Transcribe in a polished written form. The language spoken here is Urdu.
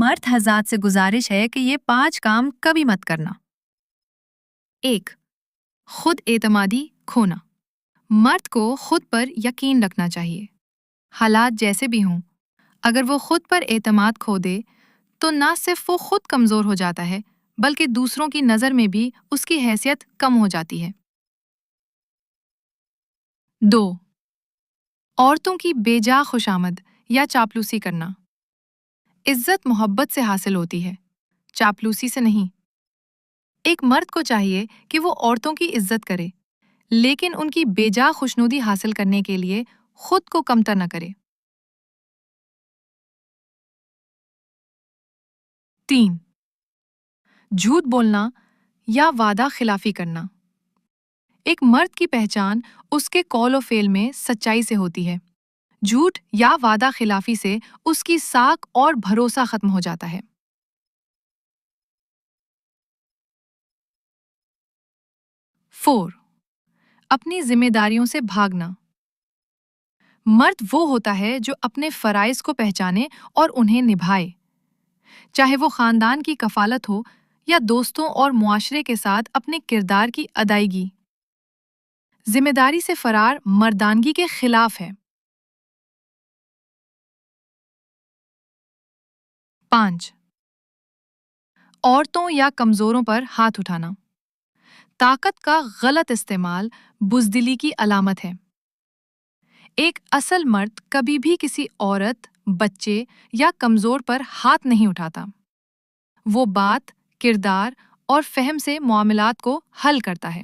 مرد حضرات سے گزارش ہے کہ یہ 5 کام کبھی مت کرنا۔ 1. خود اعتمادی کھونا۔ مرد کو خود پر یقین رکھنا چاہیے، حالات جیسے بھی ہوں۔ اگر وہ خود پر اعتماد کھو دے تو نہ صرف وہ خود کمزور ہو جاتا ہے بلکہ دوسروں کی نظر میں بھی اس کی حیثیت کم ہو جاتی ہے۔ 2. عورتوں کی بے جا خوشامد یا چاپلوسی کرنا۔ عزت محبت سے حاصل ہوتی ہے، چاپلوسی سے نہیں۔ ایک مرد کو چاہیے کہ وہ عورتوں کی عزت کرے، لیکن ان کی بے جا خوشنودی حاصل کرنے کے لیے خود کو کمتر نہ کرے۔ 3. جھوٹ بولنا یا وعدہ خلافی کرنا۔ ایک مرد کی پہچان اس کے قول و فعل میں سچائی سے ہوتی ہے۔ جھوٹ یا وعدہ خلافی سے اس کی ساکھ اور بھروسہ ختم ہو جاتا ہے۔ 4. اپنی ذمہ داریوں سے بھاگنا۔ مرد وہ ہوتا ہے جو اپنے فرائض کو پہچانے اور انہیں نبھائے، چاہے وہ خاندان کی کفالت ہو یا دوستوں اور معاشرے کے ساتھ اپنے کردار کی ادائیگی۔ ذمہ داری سے فرار مردانگی کے خلاف ہے۔ 5. عورتوں یا کمزوروں پر ہاتھ اٹھانا۔ طاقت کا غلط استعمال بزدلی کی علامت ہے۔ ایک اصل مرد کبھی بھی کسی عورت، بچے یا کمزور پر ہاتھ نہیں اٹھاتا۔ وہ بات، کردار اور فہم سے معاملات کو حل کرتا ہے۔